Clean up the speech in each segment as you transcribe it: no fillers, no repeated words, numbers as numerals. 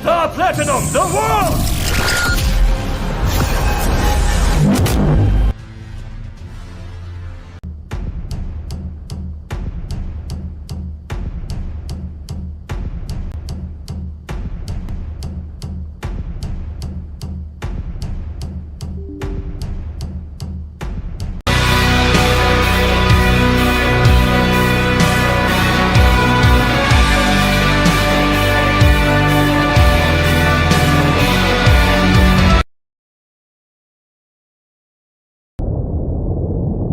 Star Platinum, the world!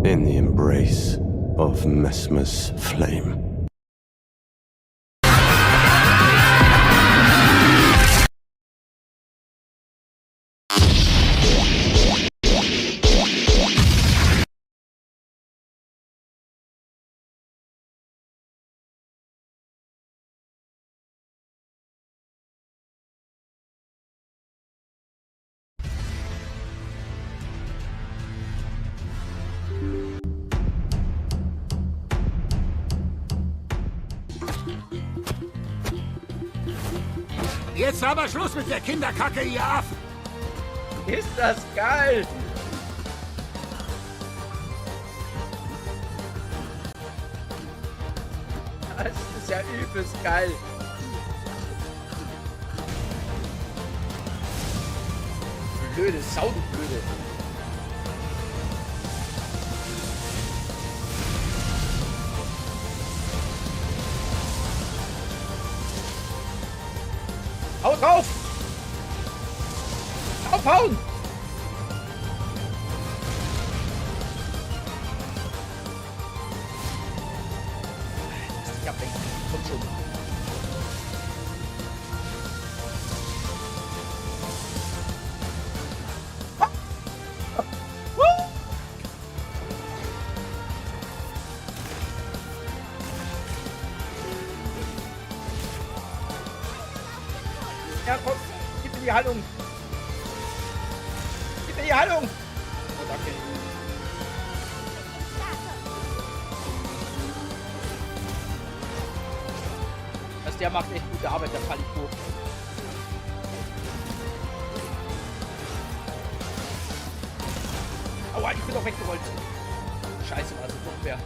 In the embrace of Mesmer's flame. Jetzt aber Schluss mit der Kinderkacke, ihr Affen! Ist das geil! Das ist ja übelst geil. Blöde Sau, du Blöde. Hau drauf! Aufhauen! Lass dich ablenken. Komm schon. Ja, komm, gib mir die Haltung. Gib mir die Haltung. Oh, danke. Also der macht echt gute Arbeit, der fall ich hoch. Aua, ich bin doch weggerollt. Scheiße, also doch wer.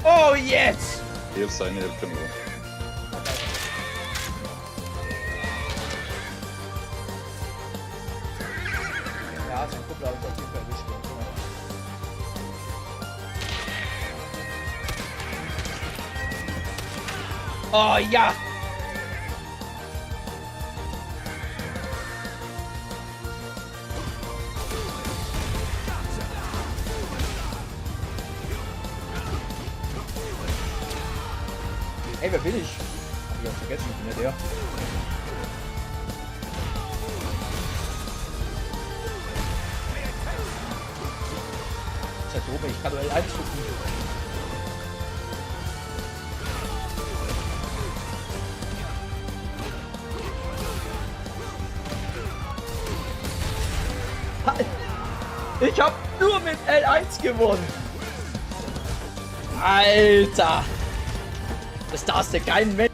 Oh, jetzt! Hier ist seine Erfindung. Ja, so ein Kumpel habe ich auf jeden Fall erwischt. Oh, ja! Ey, wer bin ich? Hab ich auch vergessen, ich bin ja der. Ist ja doof, ich kann nur L1 drücken. Ich hab nur mit L1 gewonnen. Alter. Das darfst du keinen Mensch.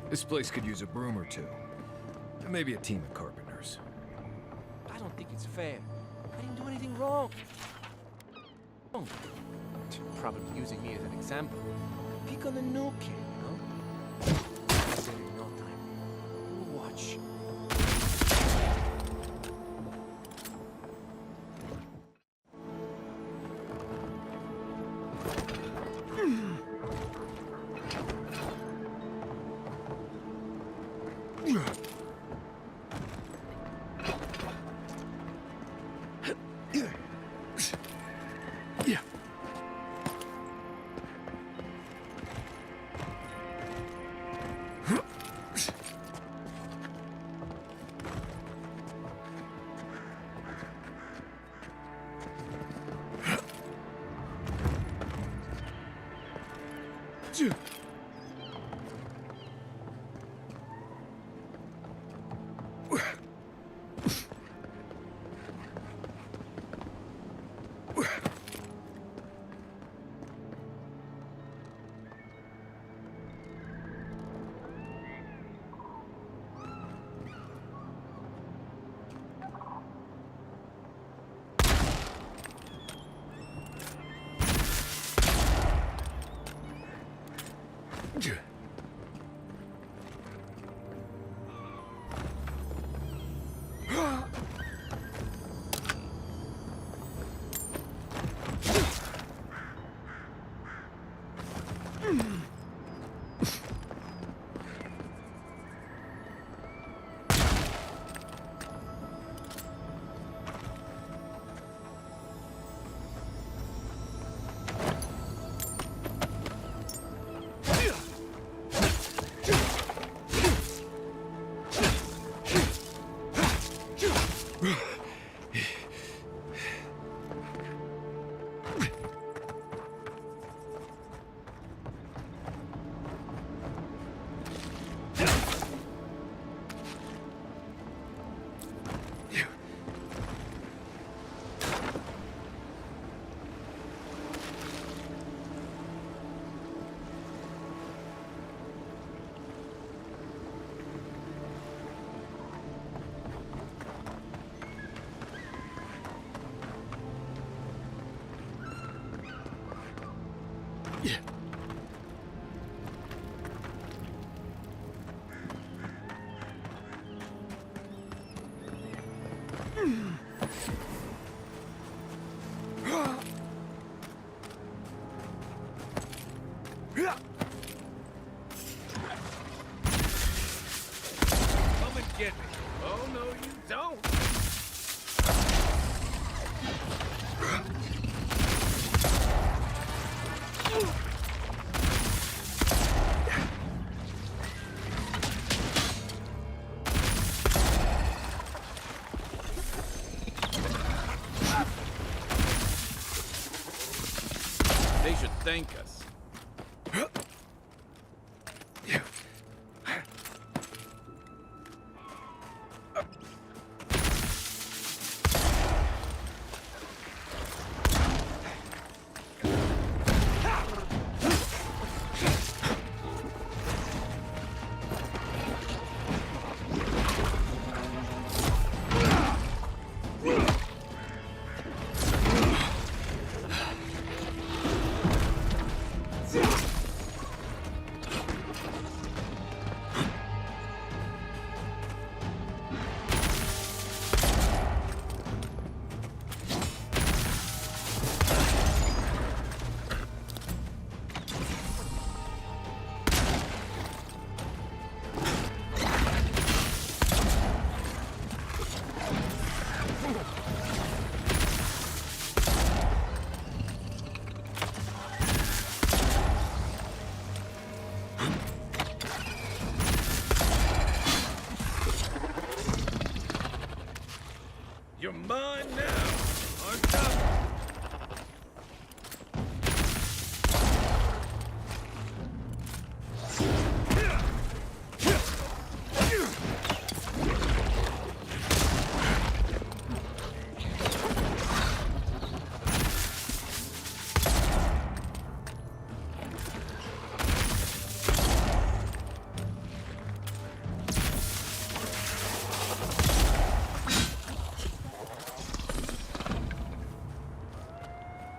This place could use a broom or two. And maybe a team of carpenters. I don't think it's fair. I didn't do anything wrong. Oh. Probably using me as an example. Pick on the new kid, you know? I'll say it in no time. You'll watch. Come and get me. Oh, no, you don't. They should thank us.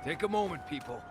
Take a moment, people.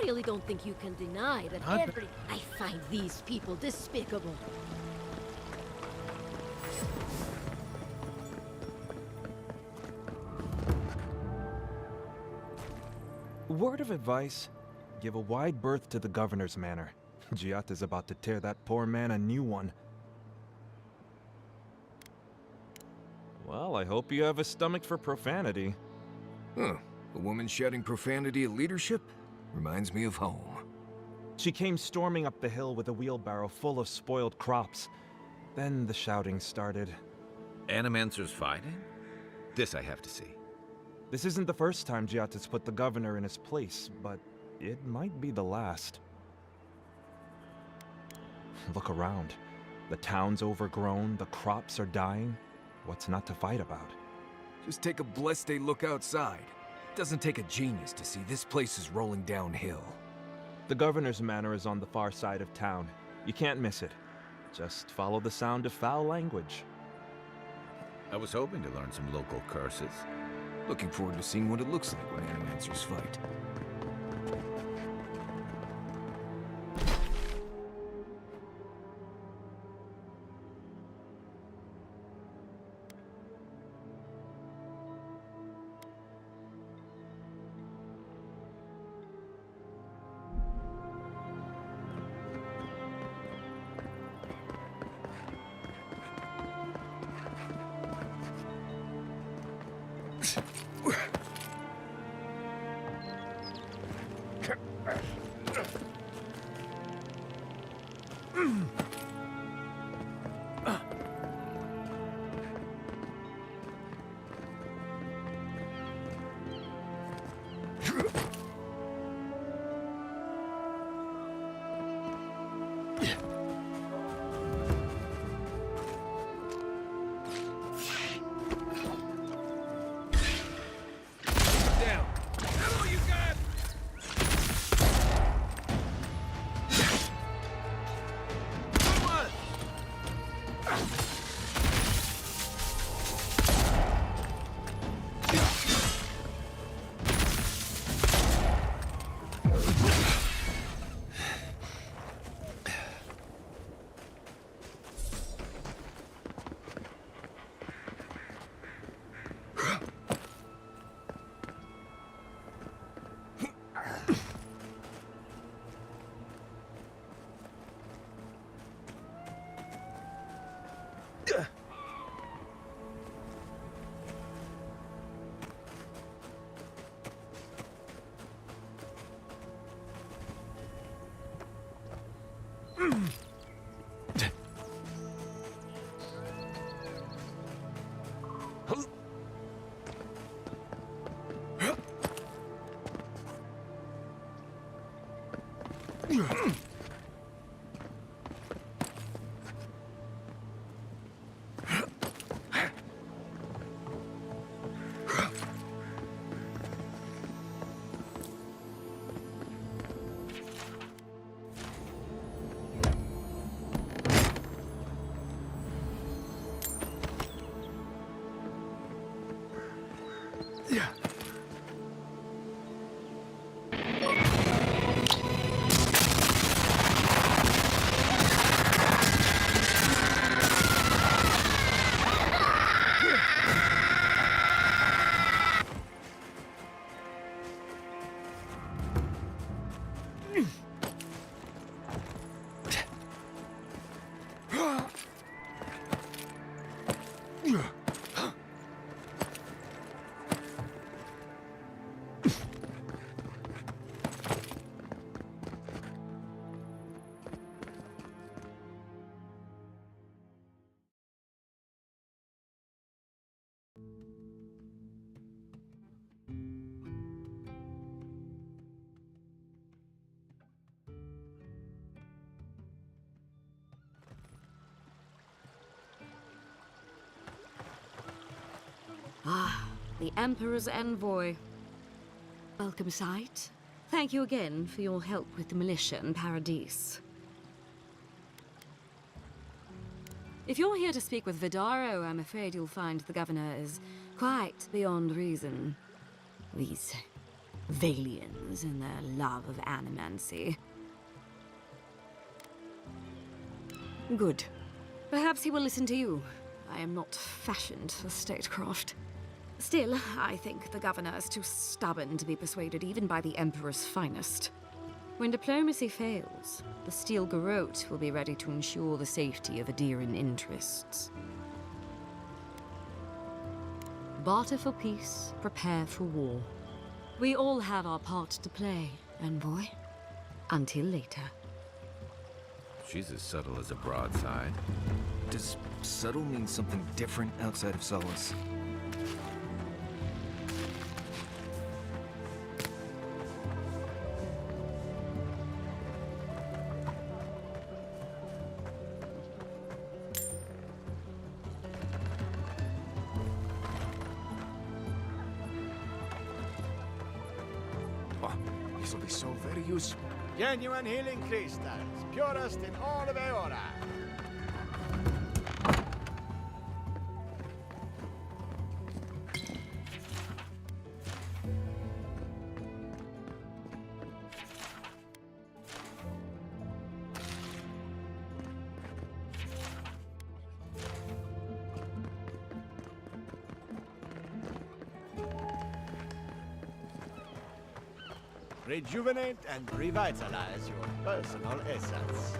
I really don't think you can deny that I find these people despicable. Word of advice, give a wide berth to the governor's manor. Giatta's about to tear that poor man a new one. Well, I hope you have a stomach for profanity. Huh. A woman shouting profanity at leadership? Reminds me of home. She came storming up the hill with a wheelbarrow full of spoiled crops. Then the shouting started. Animancer's fighting? This I have to see. This isn't the first time Giatta's put the governor in his place, but it might be the last. Look around. The town's overgrown, the crops are dying. What's not to fight about? Just take a blessed day look outside. It doesn't take a genius to see this place is rolling downhill. The governor's manor is on the far side of town. You can't miss it. Just follow the sound of foul language. I was hoping to learn some local curses. Looking forward to seeing what it looks like when animancers fight. Ah, the Emperor's envoy. Welcome sight. Thank you again for your help with the militia in Paradise. If you're here to speak with Vidaro, I'm afraid you'll find the governor is quite beyond reason. These Valians and their love of animancy. Good. Perhaps he will listen to you. I am not fashioned for statecraft. Still, I think the governor is too stubborn to be persuaded even by the Emperor's finest. When diplomacy fails, the Steel Garrote will be ready to ensure the safety of Adiran interests. Barter for peace, prepare for war. We all have our part to play, envoy. Until later. She's as subtle as a broadside. Does subtle mean something different outside of Solace? will be so very useful. Genuine healing crystals, purest in all of eure. Rejuvenate and revitalize your personal essence.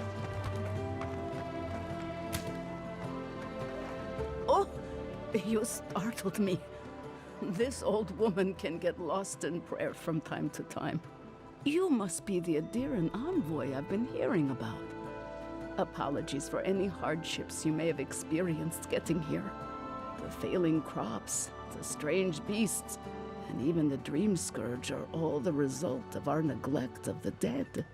Oh, you startled me. This old woman can get lost in prayer from time to time. You must be the Adiran envoy I've been hearing about. Apologies for any hardships you may have experienced getting here. The failing crops, the strange beasts, and even the dream scourge are all the result of our neglect of the dead.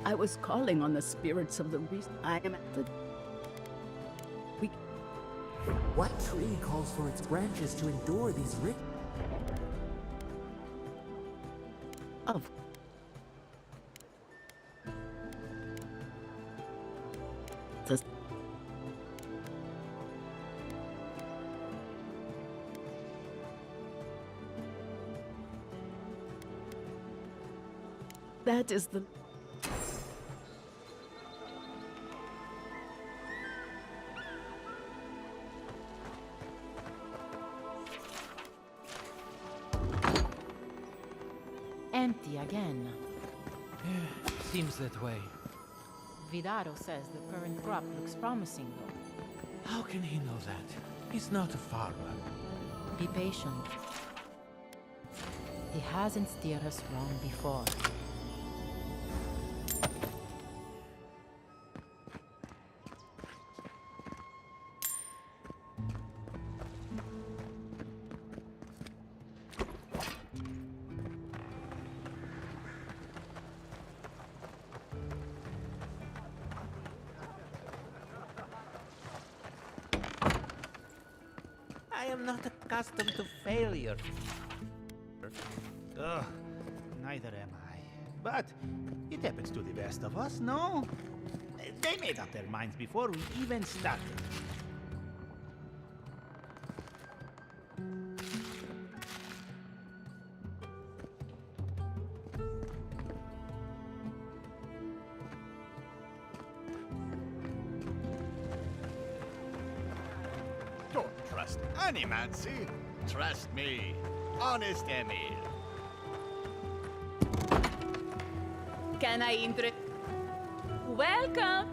I was calling on the spirits of the I am at the... What tree calls for its branches to endure these rituals? Of... The... That is the... Empty again. Seems that way. Vidaro says the current crop looks promising, though. How can he know that? He's not a farmer. Be patient. He hasn't steered us wrong before. I am not accustomed to failure. Ugh, neither am I. But it happens to the best of us, no? They made up their minds before we even started. Don't trust any man, see? Trust me. Honest Emil. Can I introduce... Welcome!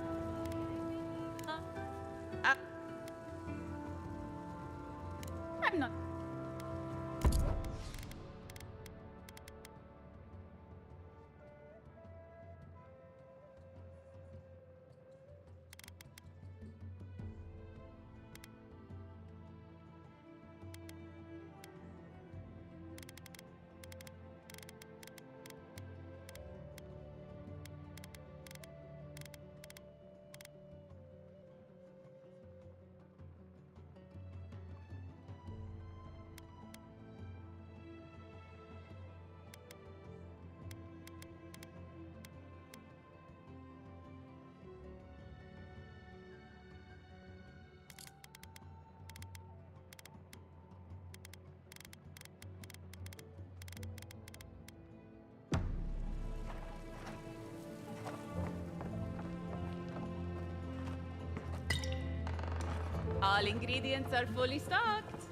I'm not... All ingredients are fully stocked.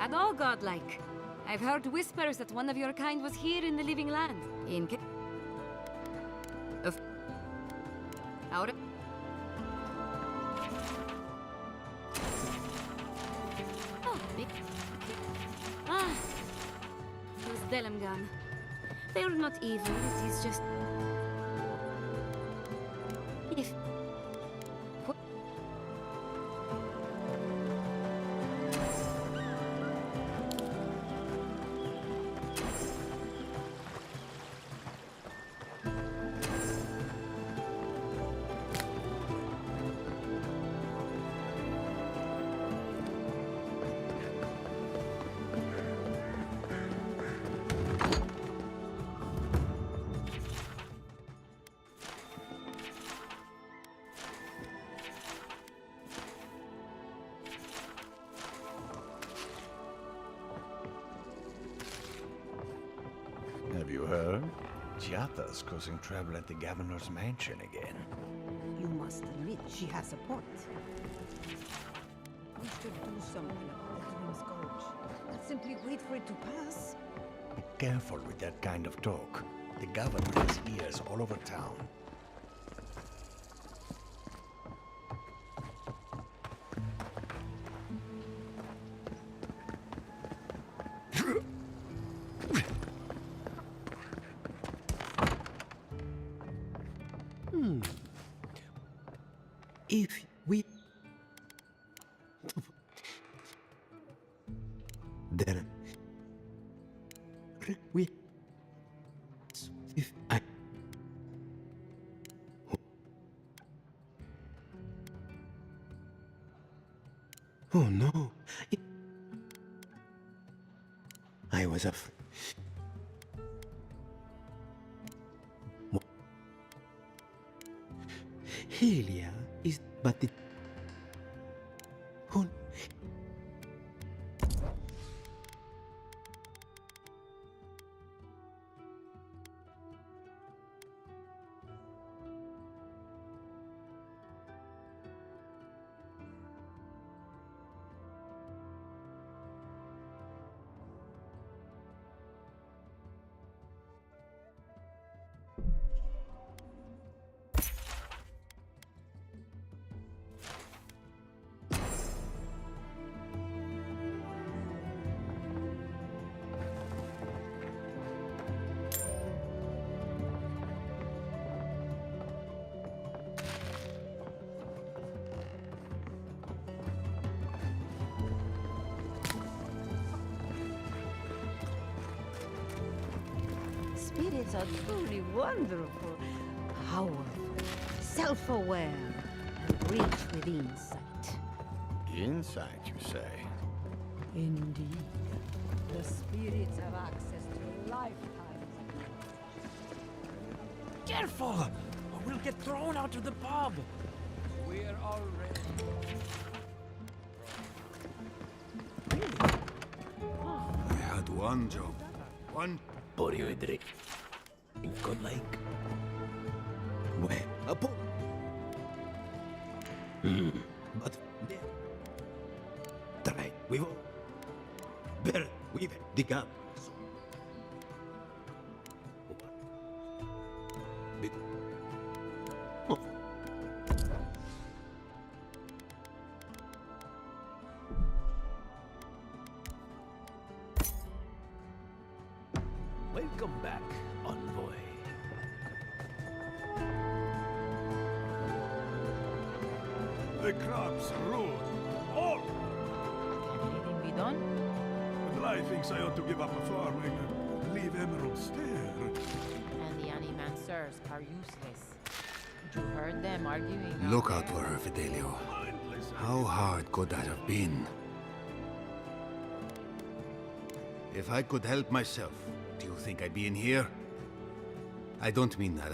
At all godlike. I've heard whispers that one of your kind was here in the living land. In of out. Oh, those Delamgan. They're not evil. It is just if. Giatta's causing trouble at the governor's mansion again. You must admit she has a point. We should do something about the Dream Scourge. Not simply wait for it to pass. Be careful with that kind of talk. The governor has ears all over town. If we... Then... We... If I... Oh no. I was afraid. Helia is but the... Who... Spirits are truly wonderful, powerful, self-aware, and rich with insight. Insight, you say? Indeed. The spirits have access to lifetimes. Careful! Or we'll get thrown out of the pub! We're already... I had one job. One... Borioedre. In God like. Where? Apo. But there. Try. We will. Bear. We will. Dig up. Welcome back, envoy. The crops rule. All! Can anything be done? But I think I ought to give up farming and leave emeralds there. And the animancers are useless. You heard them arguing. Look out for her, Fidelio. How hard could that have been? If I could help myself, do you think I'd be in here? I don't mean that.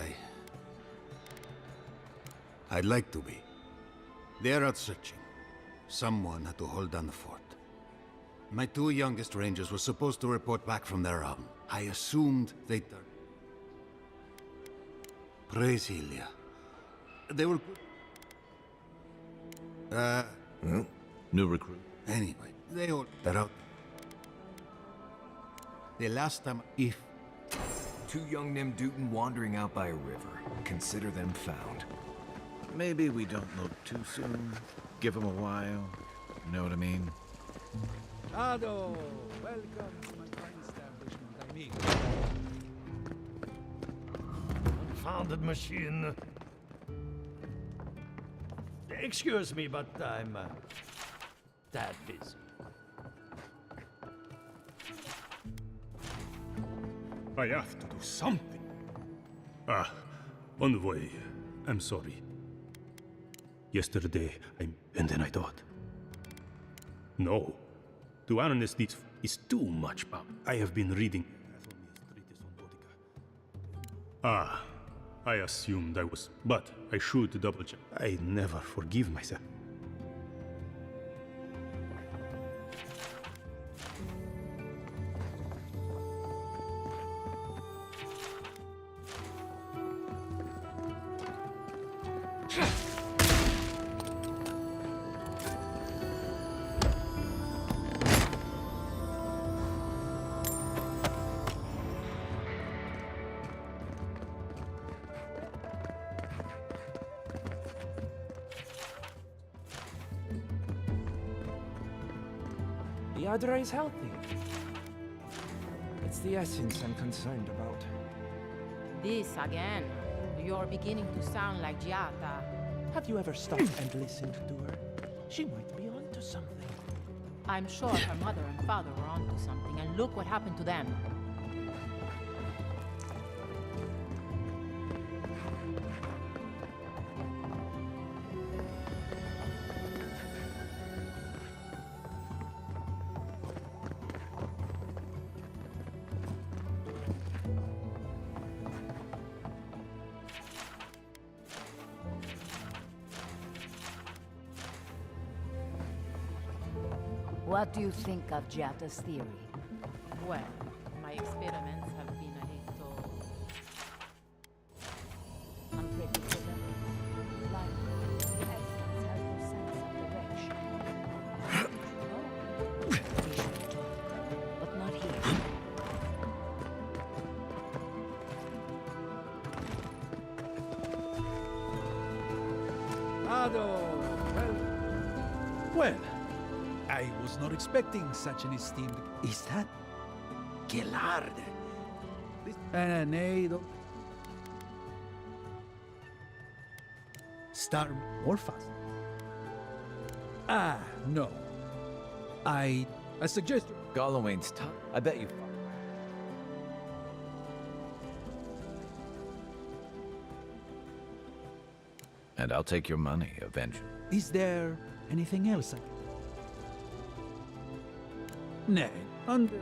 I'd like to be. They're out searching. Someone had to hold down the fort. My two youngest rangers were supposed to report back from their realm. I assumed they'd... Praise Helia. They were... New recruit. Anyway, they're out. The last time, if... Two young Nimdutin wandering out by a river. Consider them found. Maybe we don't look too soon. Give them a while. You know what I mean? Ado, welcome to my fine establishment, amigo. Confounded machine. Excuse me, but I'm that busy. I have to do something. Envoy, I'm sorry. Yesterday, and then I thought. No. To honest, this is too much, Bob. I have been reading... I assumed I was... But I should double check. I never forgive myself. The other is healthy. It's the essence I'm concerned about. This again. You're beginning to sound like Giata. Have you ever stopped and listened to her? She might be onto something. I'm sure her mother and father were onto something, and look what happened to them. What do you think of Giata's theory? Well, my experiments have been a little unpredictable. Like the essence has no sense of direction. No, we should talk, but not here. Well, I was not expecting such an esteemed... Is that... Que larde! Nay, don't... Start more fast. Ah, no. I suggest... Galloway's tough. I bet you... And I'll take your money eventually. Is there anything else I can... Nay, under...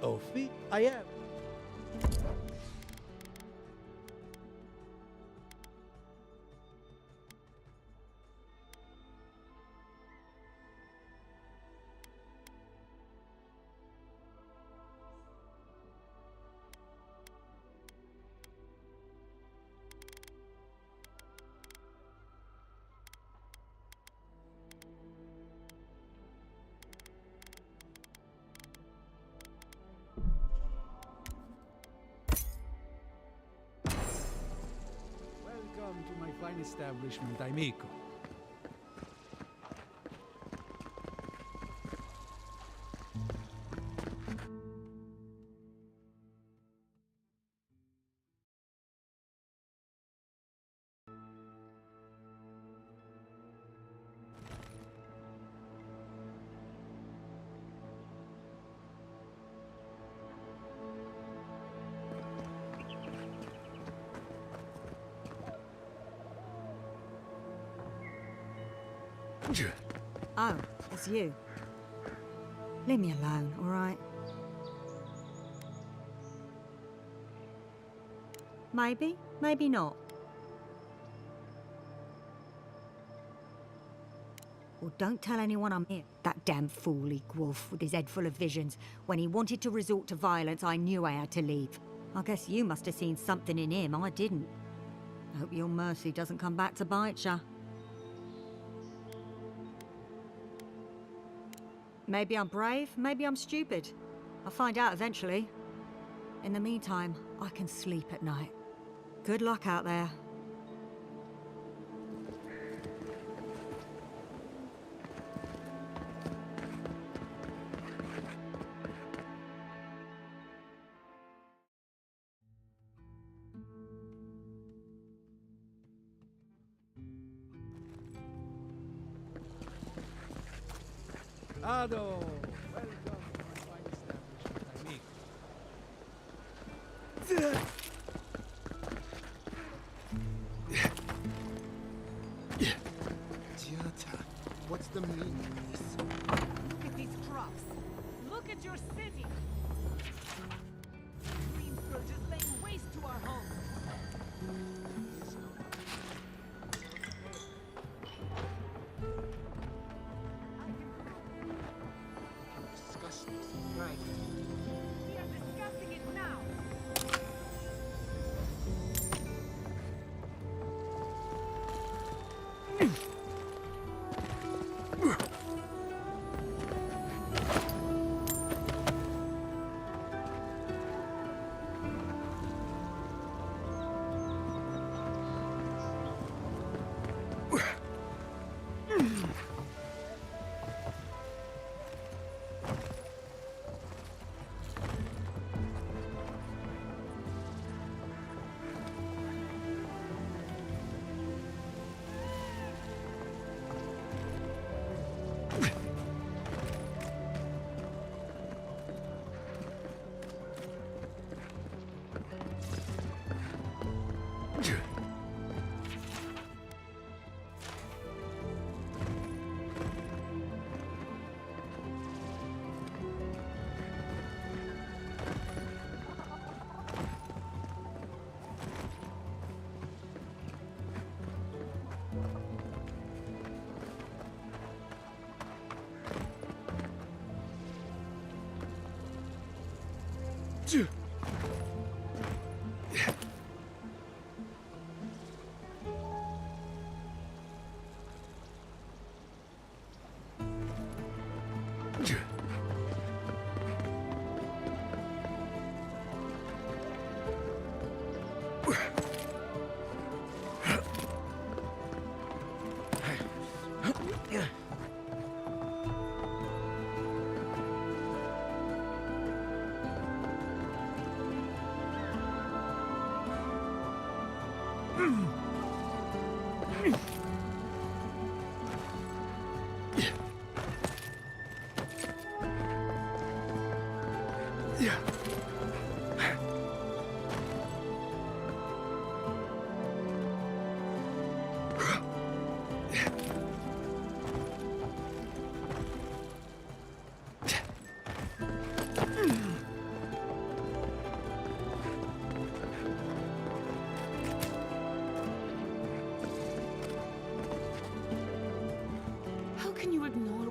Ophi, I am. Welcome to my fine establishment, amico. Oh, it's you. Leave me alone, all right? Maybe, maybe not. Well, don't tell anyone I'm here. That damn fool Wolf with his head full of visions. When he wanted to resort to violence, I knew I had to leave. I guess you must have seen something in him I didn't. I hope your mercy doesn't come back to bite ya. Maybe I'm brave, maybe I'm stupid. I'll find out eventually. In the meantime, I can sleep at night. Good luck out there. Ado, welcome to my fine establishment, amigo. Giata, what's the meaning of this? Look at these crops. Look at your city. Green scourges laying waste to our homes. Right. We are discussing it now.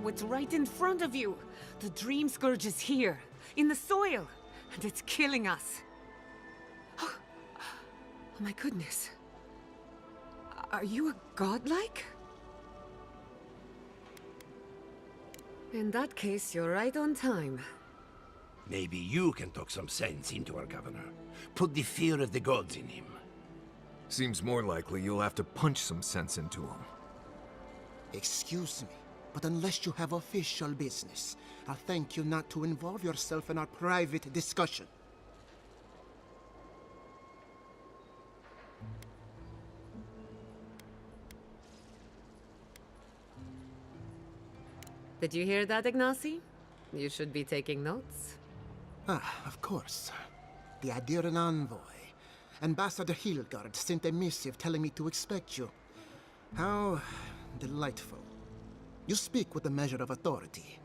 What's right in front of you? The Dream Scourge is here, in the soil, and it's killing us. Oh my goodness. Are you a godlike? In that case, you're right on time. Maybe you can talk some sense into our governor. Put the fear of the gods in him. Seems more likely you'll have to punch some sense into him. Excuse me, but unless you have official business, I'll thank you not to involve yourself in our private discussion. Did you hear that, Ignacy? You should be taking notes. Ah, of course. The Adiran envoy. Ambassador Hilgard sent a missive telling me to expect you. How delightful. You speak with a measure of authority,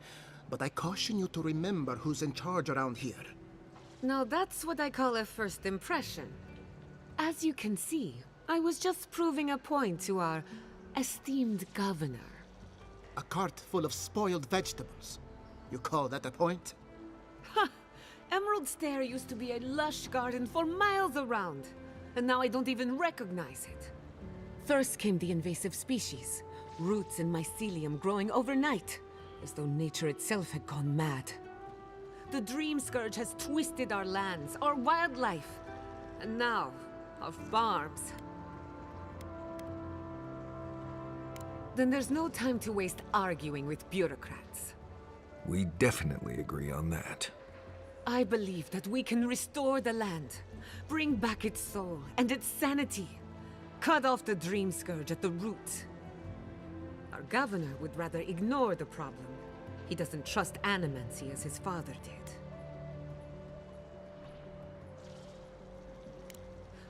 but I caution you to remember who's in charge around here. Now that's what I call a first impression. As you can see, I was just proving a point to our esteemed governor. A cart full of spoiled vegetables. You call that a point? Ha! Emerald Stair used to be a lush garden for miles around, and now I don't even recognize it. First came the invasive species, roots and mycelium growing overnight, as though nature itself had gone mad. The Dream Scourge has twisted our lands, our wildlife, and now, our farms. Then there's no time to waste arguing with bureaucrats. We definitely agree on that. I believe that we can restore the land, bring back its soul and its sanity, cut off the Dream Scourge at the root. Our governor would rather ignore the problem. He doesn't trust animancy as his father did.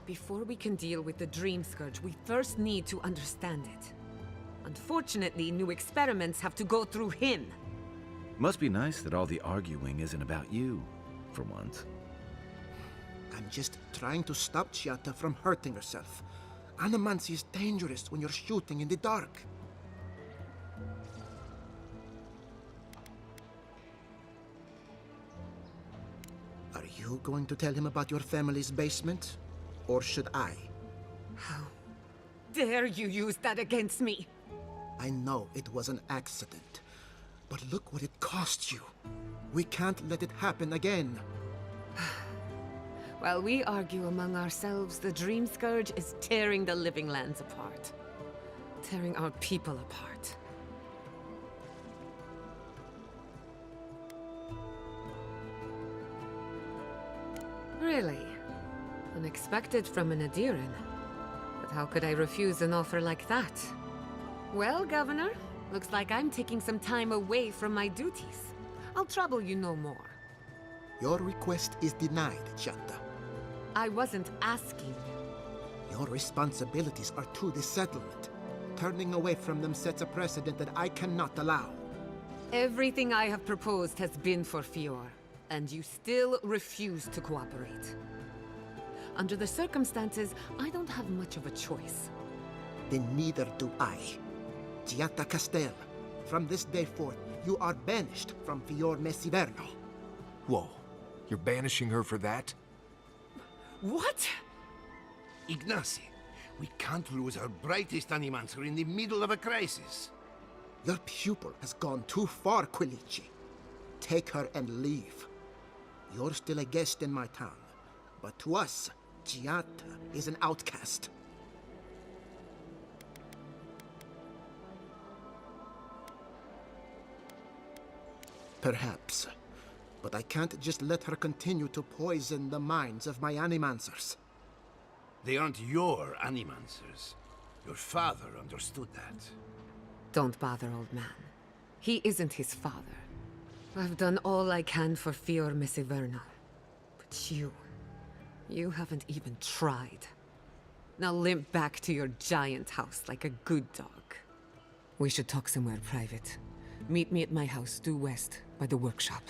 Before we can deal with the Dream Scourge, we first need to understand it. Unfortunately, new experiments have to go through him. Must be nice that all the arguing isn't about you, for once. I'm just trying to stop Giatta from hurting herself. Animancy is dangerous when you're shooting in the dark. Are you going to tell him about your family's basement? Or should I? How dare you use that against me? I know it was an accident, but look what it cost you. We can't let it happen again. While we argue among ourselves, the Dream Scourge is tearing the living lands apart. Tearing our people apart. Really? Unexpected from an Adiran. But how could I refuse an offer like that? Well, Governor, looks like I'm taking some time away from my duties. I'll trouble you no more. Your request is denied, Giatta. I wasn't asking. Your responsibilities are to the settlement. Turning away from them sets a precedent that I cannot allow. Everything I have proposed has been for Fior, and you still refuse to cooperate. Under the circumstances, I don't have much of a choice. Then neither do I. Giatta Castel, from this day forth, you are banished from Fior Iverno. Whoa. You're banishing her for that? What? Ignacy, we can't lose our brightest animancer in the middle of a crisis. Your pupil has gone too far, Quilici. Take her and leave. You're still a guest in my town, but to us, Giatta is an outcast. Perhaps, but I can't just let her continue to poison the minds of my animancers. They aren't your animancers. Your father understood that. Don't bother, old man. He isn't his father. I've done all I can for Fior, Miss Iverno. But you haven't even tried. Now limp back to your giant house like a good dog. We should talk somewhere private. Meet me at my house due west, by the workshop.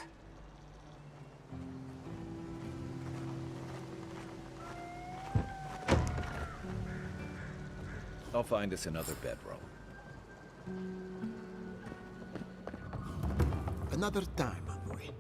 I'll find us another bedroom. Another time, boy.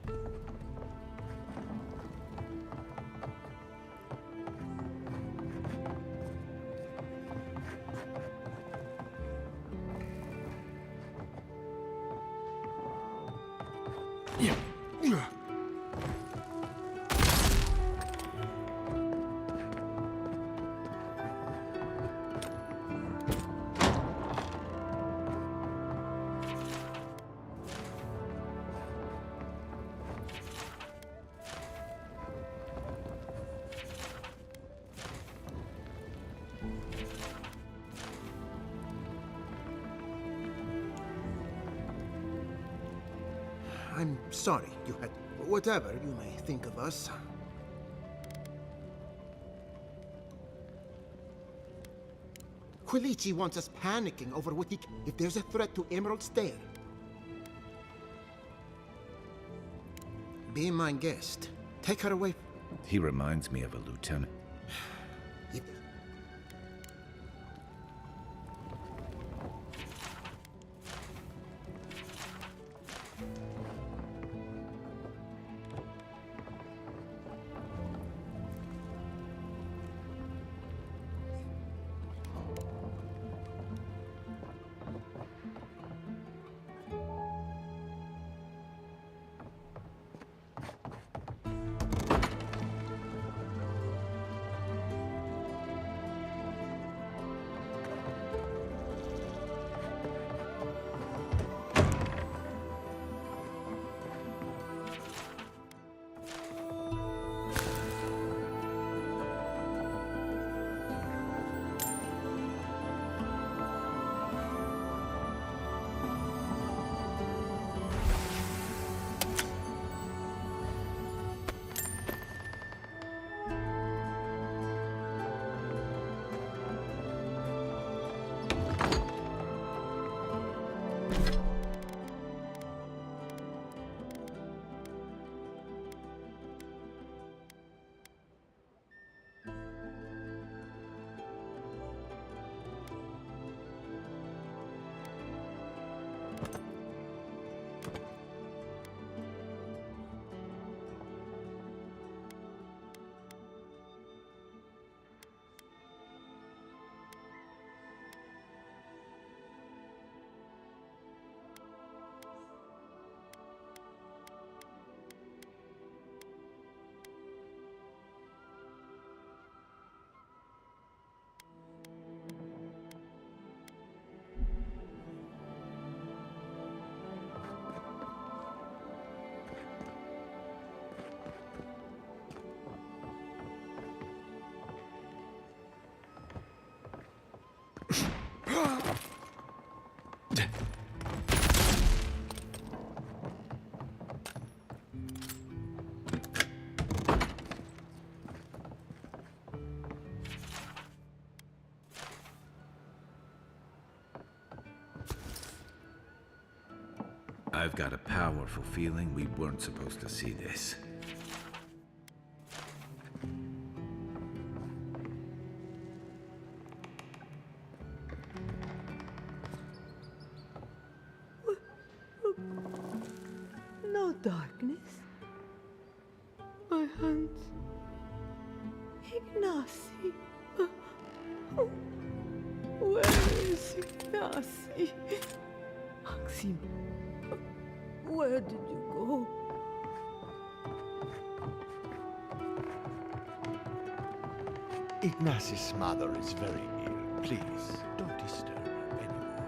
I'm sorry you had whatever you may think of us. Quilici wants us panicking over what he... If there's a threat to Emerald's Stair. Be my guest. Take her away. He reminds me of a lieutenant. If I've got a powerful feeling we weren't supposed to see this. No darkness. can't. Ignacy. Where is Ignacy? Maxim, where did you go? Ignacy's mother is very ill. Please, don't disturb her anymore.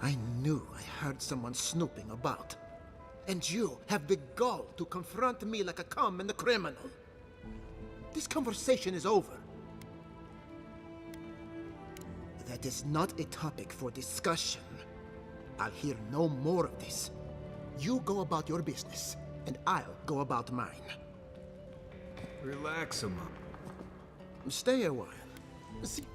I knew I heard someone snooping about. And you have the gall to confront me like a common criminal. This conversation is over. That is not a topic for discussion. I'll hear no more of this. You go about your business, and I'll go about mine. Relax him up. Stay a while. See.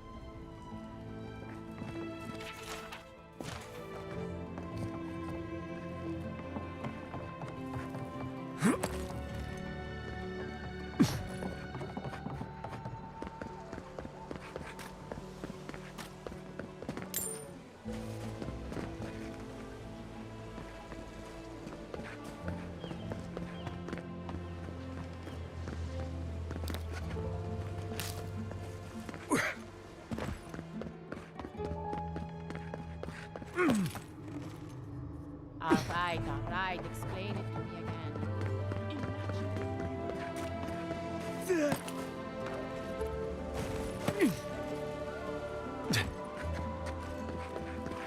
All right, explain it to me again.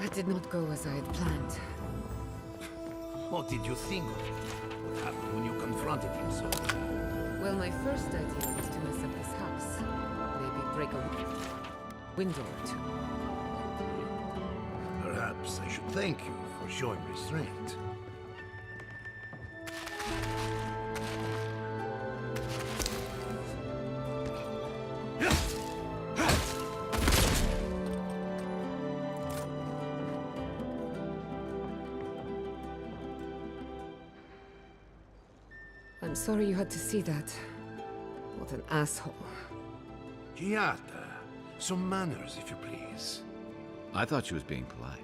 That did not go as I had planned. What did you think of it? What happened when you confronted him so? Well, my first idea was to mess up his house. Maybe break a window or two. Perhaps I should thank you for showing restraint. I'm sorry you had to see that. What an asshole. Giata, some manners, if you please. I thought she was being polite.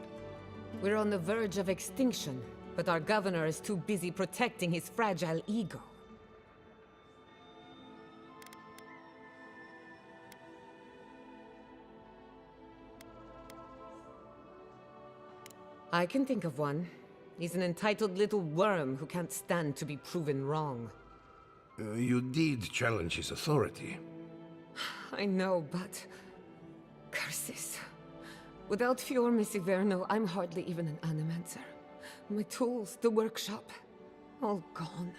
We're on the verge of extinction, but our governor is too busy protecting his fragile ego. I can think of one. He's an entitled little worm who can't stand to be proven wrong. You did challenge his authority. I know, but... curses. Without Fior, Miss Iverno, I'm hardly even an animancer. My tools, the workshop, all gone.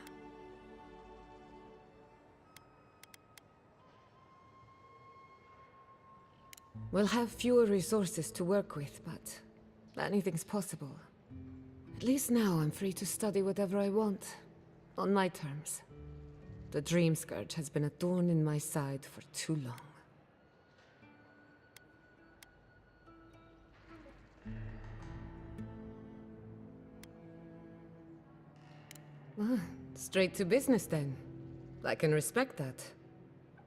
We'll have fewer resources to work with, but anything's possible. At least now I'm free to study whatever I want, on my terms. The Dream Scourge has been a thorn in my side for too long. Straight to business then. I can respect that.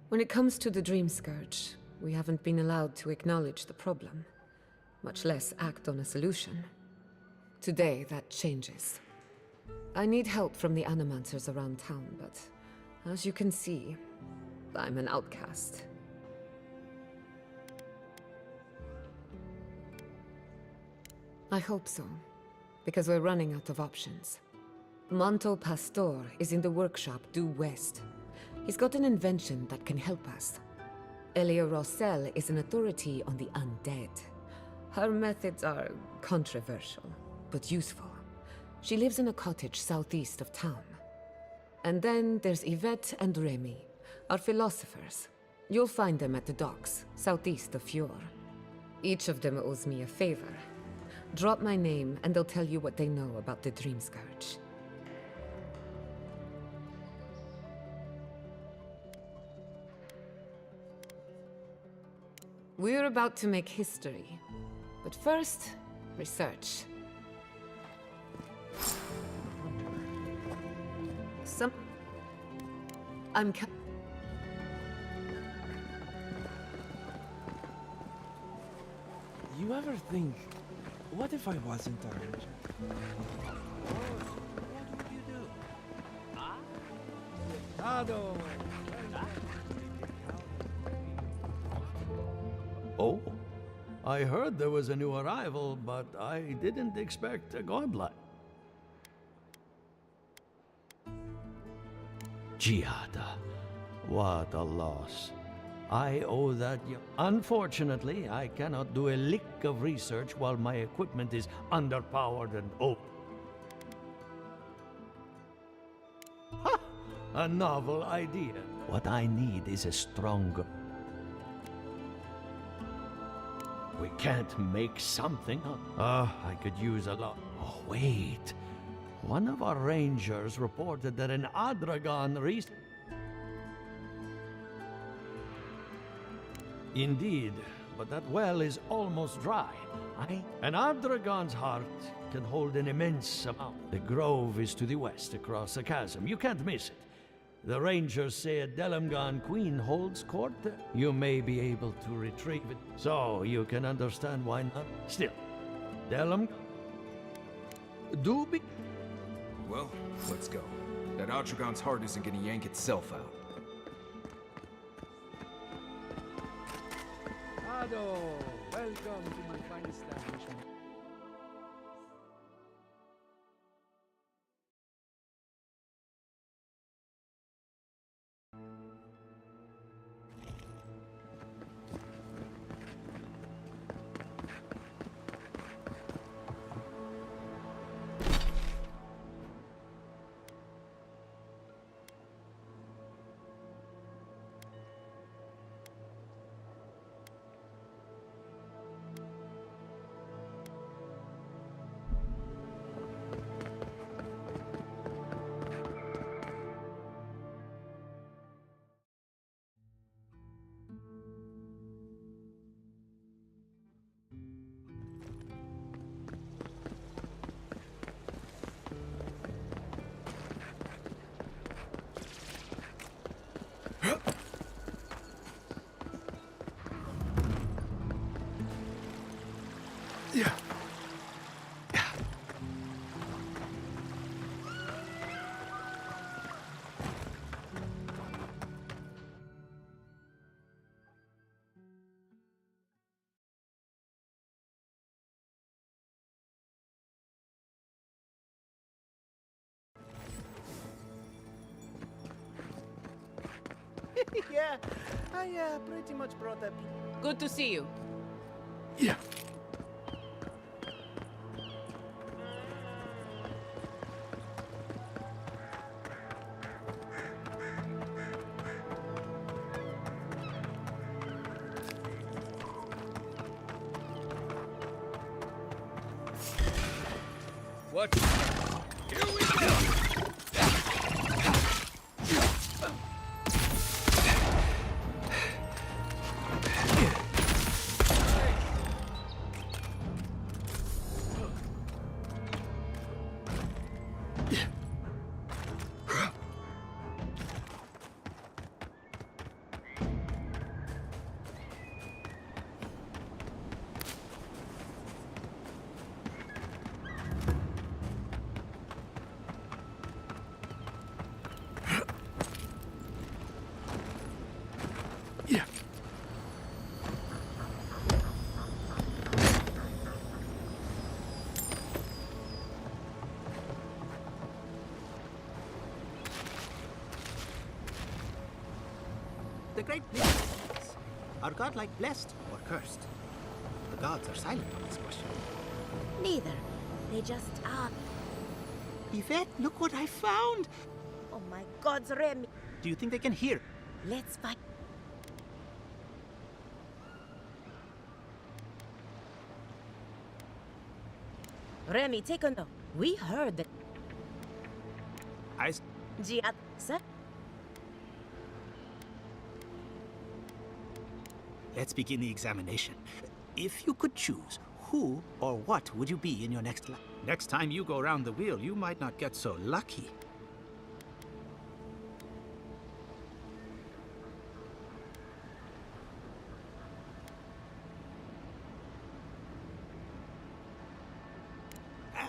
When it comes to the Dream Scourge, we haven't been allowed to acknowledge the problem, much less act on a solution. Today, that changes. I need help from the animancers around town, but as you can see, I'm an outcast. I hope so, because we're running out of options. Monto Pastor is in the workshop due west. He's got an invention that can help us. Elia Rossell is an authority on the undead. Her methods are controversial, but useful. She lives in a cottage southeast of town. And then there's Yvette and Remy, our philosophers. You'll find them at the docks, southeast of Fior. Each of them owes me a favor. Drop my name and they'll tell you what they know about the Dream Scourge. We're about to make history. But first, research. You ever think, What if I wasn't a ranger? Ado! Oh, I heard there was a new arrival, but I didn't expect a godlike. Giada, what a loss. I owe that Unfortunately, I cannot do a lick of research while my equipment is underpowered and old. Ha! A novel idea. What I need is a stronger... We can't make something up. I could use a lot. Oh, wait. One of our rangers reported that an Adragon Indeed, but that well is almost dry. An Adragon's heart can hold an immense amount. The grove is to the west, across the chasm. You can't miss it. The rangers say a Delamgan queen holds court there. You may be able to retrieve it, so you can understand why not. Still, Delamgan... Well, let's go. That Adragon's heart isn't gonna yank itself out. Ado! Welcome to my fine establishment. Yeah, I pretty much brought that. Good to see you. Yeah. What? Here we go! The great mysteries. Are godlike blessed or cursed? The gods are silent on this question. Neither. They just are. Yvette, look what I found! Oh my gods, Remy. Do you think they can hear? Let's fight. Remy, take a note. We heard that. Giat, sir? Let's begin the examination. If you could choose, who or what would you be in your next life? Next time you go round the wheel, you might not get so lucky.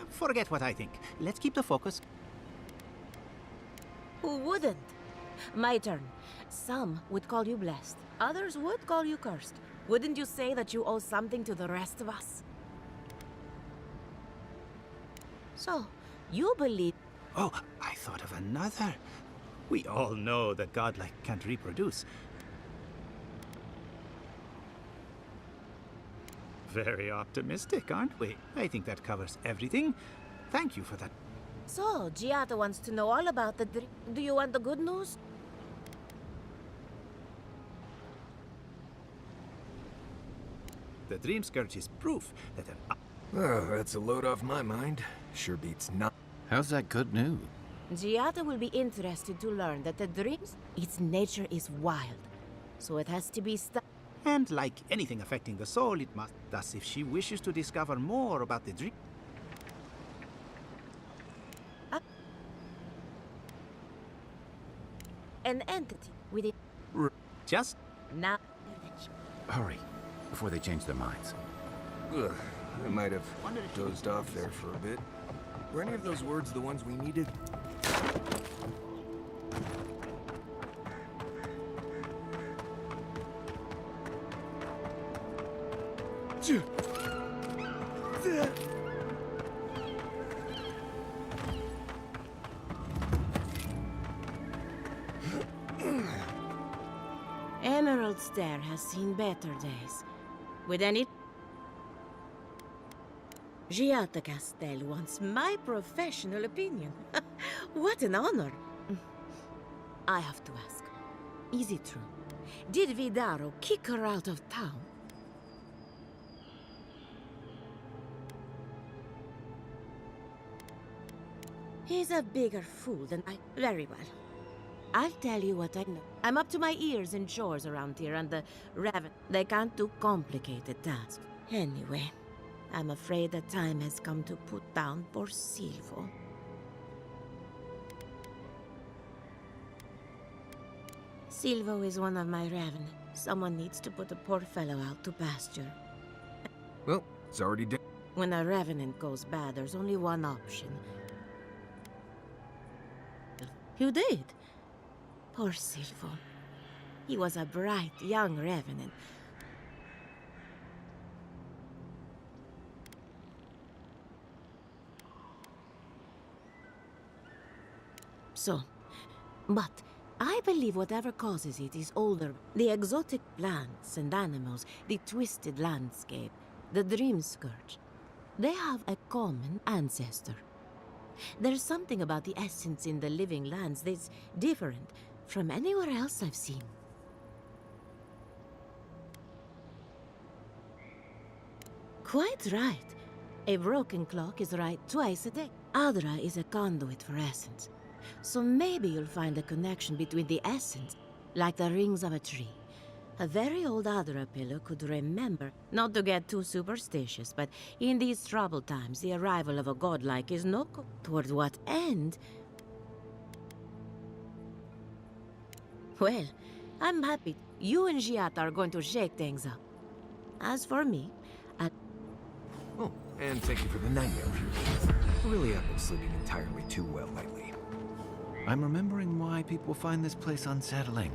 Forget what I think. Let's keep the focus. Who wouldn't? My turn. Some would call you blessed. Others would call you cursed. Wouldn't you say that you owe something to the rest of us? So, you believe... Oh, I thought of another. We all know that godlike can't reproduce. Very optimistic, aren't we? I think that covers everything. Thank you for that. So, Giata wants to know all about the dream. Do you want the good news? The Dream Scourge is proof that Oh, that's a load off my mind. Sure beats not. How's that good news? Giata will be interested to learn that the dreams, its nature is wild. So it has to be And like anything affecting the soul, it must. Thus, if she wishes to discover more about the dream... An entity with it. Just... Now... Hurry, before they change their minds. Ugh, I might have dozed off there for a bit. Were any of those words the ones we needed? Emerald Stair has seen better days. With any... Giata Castel wants my professional opinion. What an honor. I have to ask, is it true? Did Vidaro kick her out of town? He's a bigger fool than I... Very well. I'll tell you what I know. I'm up to my ears in chores around here, and the Raven... They can't do complicated tasks. Anyway, I'm afraid the time has come to put down poor Silvo. Silvo is one of my Raven. Someone needs to put the poor fellow out to pasture. Well, it's already done. When a Revenant goes bad, there's only one option. You did? Poor Silvo. He was a bright, young Revenant. So, but I believe whatever causes it is older. The exotic plants and animals, the twisted landscape, the dream scourge. They have a common ancestor. There's something about the essence in the living lands that's different from anywhere else I've seen. Quite right. A broken clock is right twice a day. Adra is a conduit for essence. So maybe you'll find a connection between the essence, like the rings of a tree. A very old Adra pillar could remember, not to get too superstitious, but in these troubled times, the arrival of a godlike is no good. Toward what end? Well, I'm happy. You and Giata are going to shake things up. As for me, Oh, and thank you for the nightmare. Really, I've been sleeping entirely too well lately. I'm remembering why people find this place unsettling.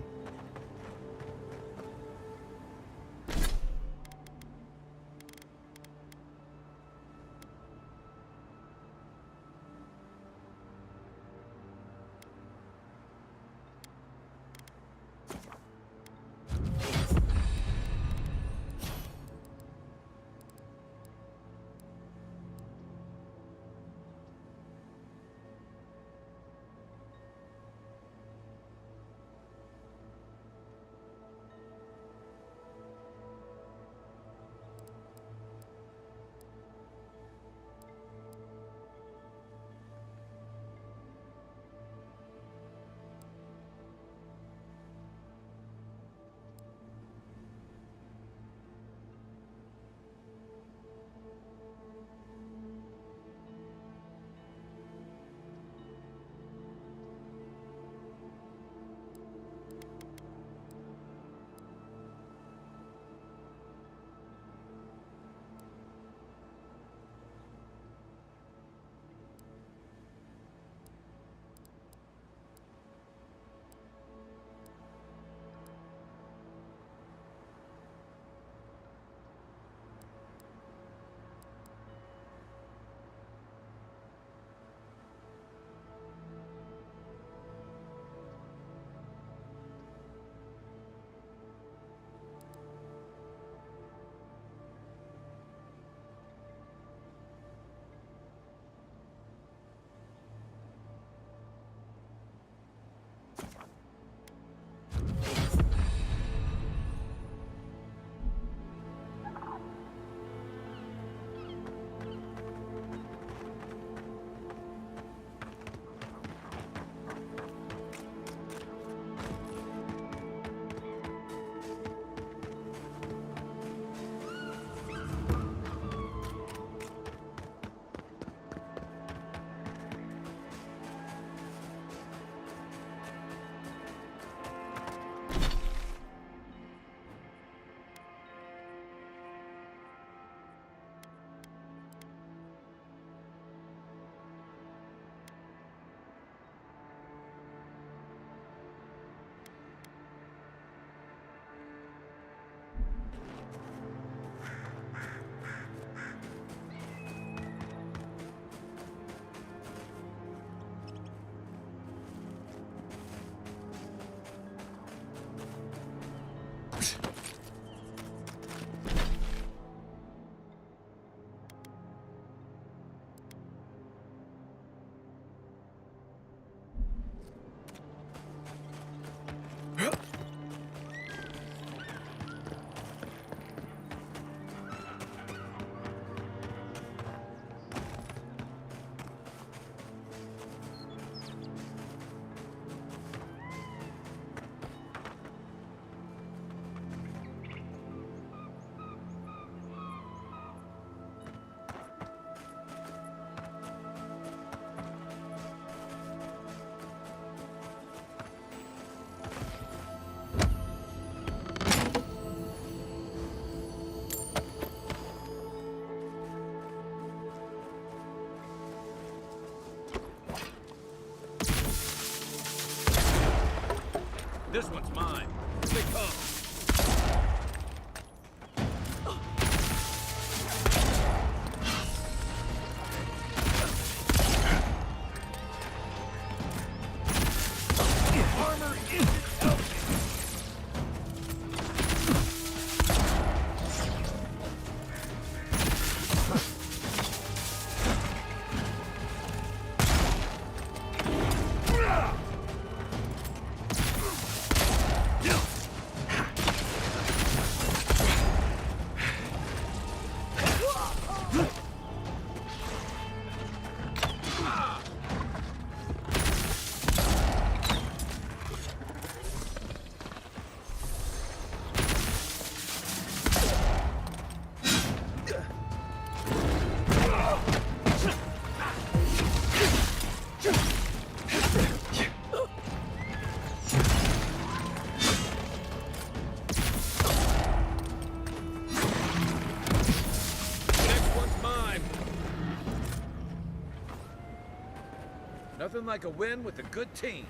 Nothing like a win with a good team.